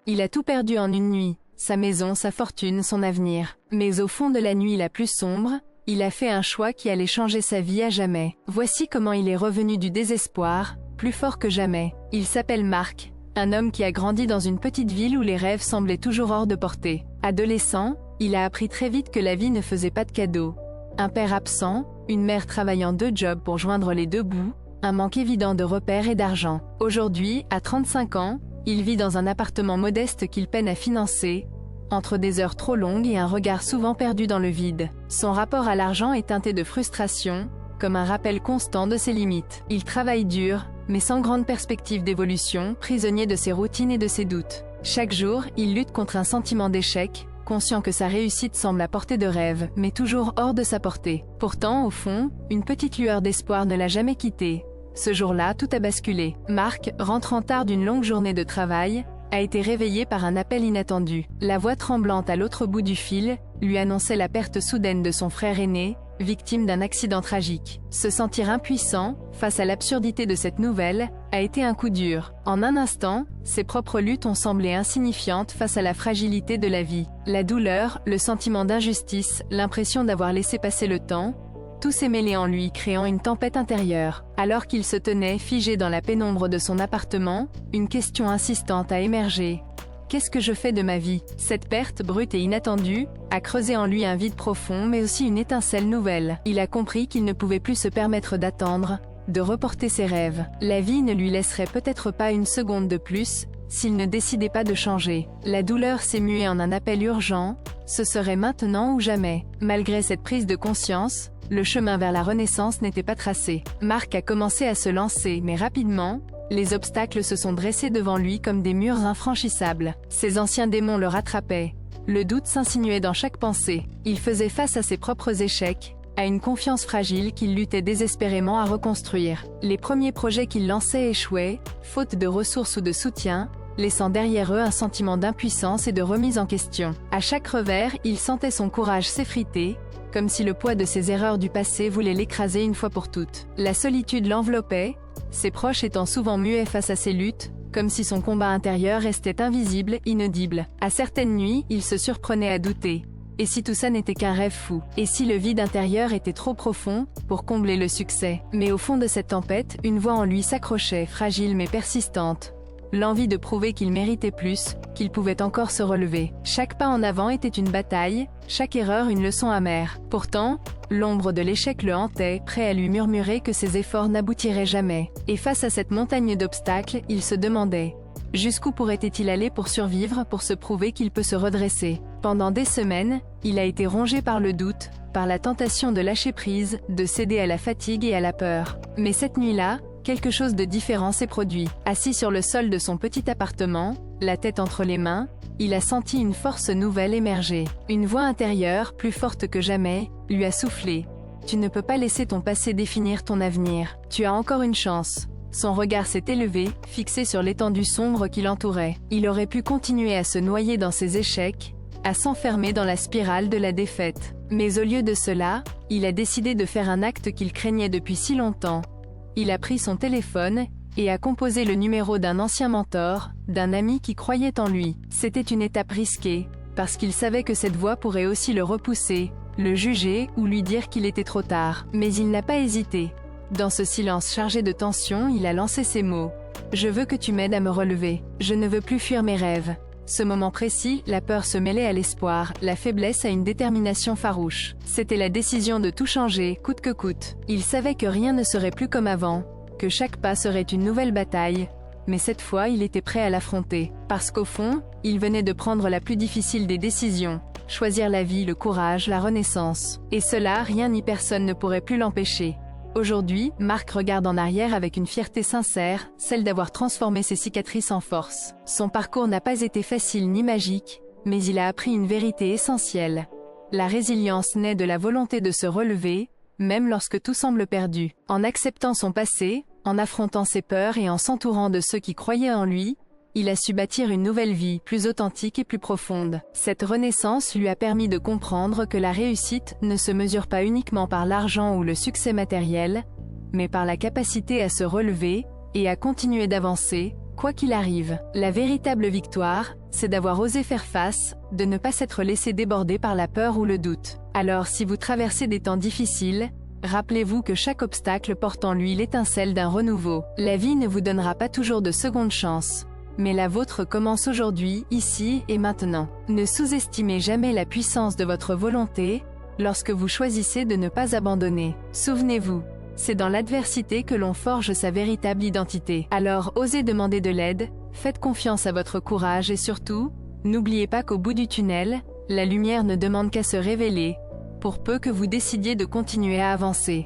Il a tout perdu en une nuit, sa maison, sa fortune, son avenir. Mais au fond de la nuit la plus sombre, il a fait un choix qui allait changer sa vie à jamais. Voici comment il est revenu du désespoir, plus fort que jamais. Il s'appelle Marc, un homme qui a grandi dans une petite ville où les rêves semblaient toujours hors de portée. Adolescent, il a appris très vite que la vie ne faisait pas de cadeaux. Un père absent, une mère travaillant 2 jobs pour joindre les 2 bouts, un manque évident de repères et d'argent. Aujourd'hui, à 35 ans, il vit dans un appartement modeste qu'il peine à financer, entre des heures trop longues et un regard souvent perdu dans le vide. Son rapport à l'argent est teinté de frustration, comme un rappel constant de ses limites. Il travaille dur, mais sans grande perspective d'évolution, prisonnier de ses routines et de ses doutes. Chaque jour, il lutte contre un sentiment d'échec, conscient que sa réussite semble à portée de rêve, mais toujours hors de sa portée. Pourtant, au fond, une petite lueur d'espoir ne l'a jamais quitté. Ce jour-là, tout a basculé. Marc, rentrant tard d'une longue journée de travail, a été réveillé par un appel inattendu. La voix tremblante à l'autre bout du fil lui annonçait la perte soudaine de son frère aîné, victime d'un accident tragique. Se sentir impuissant, face à l'absurdité de cette nouvelle, a été un coup dur. En un instant, ses propres luttes ont semblé insignifiantes face à la fragilité de la vie. La douleur, le sentiment d'injustice, l'impression d'avoir laissé passer le temps, tout s'est mêlé en lui, créant une tempête intérieure. Alors qu'il se tenait figé dans la pénombre de son appartement, une question insistante a émergé. Qu'est-ce que je fais de ma vie? Cette perte, brute et inattendue, a creusé en lui un vide profond mais aussi une étincelle nouvelle. Il a compris qu'il ne pouvait plus se permettre d'attendre, de reporter ses rêves. La vie ne lui laisserait peut-être pas une seconde de plus, s'il ne décidait pas de changer. La douleur s'est muée en un appel urgent, ce serait maintenant ou jamais. Malgré cette prise de conscience, le chemin vers la renaissance n'était pas tracé. Marc a commencé à se lancer, mais rapidement, les obstacles se sont dressés devant lui comme des murs infranchissables. Ses anciens démons le rattrapaient. Le doute s'insinuait dans chaque pensée. Il faisait face à ses propres échecs, à une confiance fragile qu'il luttait désespérément à reconstruire. Les premiers projets qu'il lançait échouaient, faute de ressources ou de soutien, laissant derrière eux un sentiment d'impuissance et de remise en question. À chaque revers, il sentait son courage s'effriter, comme si le poids de ses erreurs du passé voulait l'écraser une fois pour toutes. La solitude l'enveloppait, ses proches étant souvent muets face à ses luttes, comme si son combat intérieur restait invisible, inaudible. À certaines nuits, il se surprenait à douter. Et si tout ça n'était qu'un rêve fou? Et si le vide intérieur était trop profond pour combler le succès? Mais au fond de cette tempête, une voix en lui s'accrochait, fragile mais persistante. L'envie de prouver qu'il méritait plus, qu'il pouvait encore se relever. Chaque pas en avant était une bataille, chaque erreur une leçon amère. Pourtant, l'ombre de l'échec le hantait, prêt à lui murmurer que ses efforts n'aboutiraient jamais. Et face à cette montagne d'obstacles, il se demandait jusqu'où pourrait-il aller pour survivre, pour se prouver qu'il peut se redresser. Pendant des semaines, il a été rongé par le doute, par la tentation de lâcher prise, de céder à la fatigue et à la peur. Mais cette nuit-là, quelque chose de différent s'est produit. Assis sur le sol de son petit appartement, la tête entre les mains, il a senti une force nouvelle émerger. Une voix intérieure, plus forte que jamais, lui a soufflé. Tu ne peux pas laisser ton passé définir ton avenir. Tu as encore une chance. Son regard s'est élevé, fixé sur l'étendue sombre qui l'entourait. Il aurait pu continuer à se noyer dans ses échecs, à s'enfermer dans la spirale de la défaite. Mais au lieu de cela, il a décidé de faire un acte qu'il craignait depuis si longtemps. Il a pris son téléphone et a composé le numéro d'un ancien mentor, d'un ami qui croyait en lui. C'était une étape risquée, parce qu'il savait que cette voix pourrait aussi le repousser, le juger ou lui dire qu'il était trop tard. Mais il n'a pas hésité. Dans ce silence chargé de tension, il a lancé ces mots. « Je veux que tu m'aides à me relever. Je ne veux plus fuir mes rêves. » Ce moment précis, la peur se mêlait à l'espoir, la faiblesse à une détermination farouche. C'était la décision de tout changer, coûte que coûte. Il savait que rien ne serait plus comme avant, que chaque pas serait une nouvelle bataille, mais cette fois il était prêt à l'affronter. Parce qu'au fond, il venait de prendre la plus difficile des décisions. Choisir la vie, le courage, la renaissance. Et cela, rien ni personne ne pourrait plus l'empêcher. Aujourd'hui, Marc regarde en arrière avec une fierté sincère, celle d'avoir transformé ses cicatrices en force. Son parcours n'a pas été facile ni magique, mais il a appris une vérité essentielle. La résilience naît de la volonté de se relever, même lorsque tout semble perdu. En acceptant son passé, en affrontant ses peurs et en s'entourant de ceux qui croyaient en lui, il a su bâtir une nouvelle vie, plus authentique et plus profonde. Cette renaissance lui a permis de comprendre que la réussite ne se mesure pas uniquement par l'argent ou le succès matériel, mais par la capacité à se relever et à continuer d'avancer, Quoi qu'il arrive, la véritable victoire, c'est d'avoir osé faire face, de ne pas s'être laissé déborder par la peur ou le doute. Alors si vous traversez des temps difficiles, rappelez-vous que chaque obstacle porte en lui l'étincelle d'un renouveau. La vie ne vous donnera pas toujours de seconde chance. Mais la vôtre commence aujourd'hui, ici et maintenant. Ne sous-estimez jamais la puissance de votre volonté, lorsque vous choisissez de ne pas abandonner. Souvenez-vous, c'est dans l'adversité que l'on forge sa véritable identité. Alors osez demander de l'aide, faites confiance à votre courage et surtout, n'oubliez pas qu'au bout du tunnel, la lumière ne demande qu'à se révéler, pour peu que vous décidiez de continuer à avancer.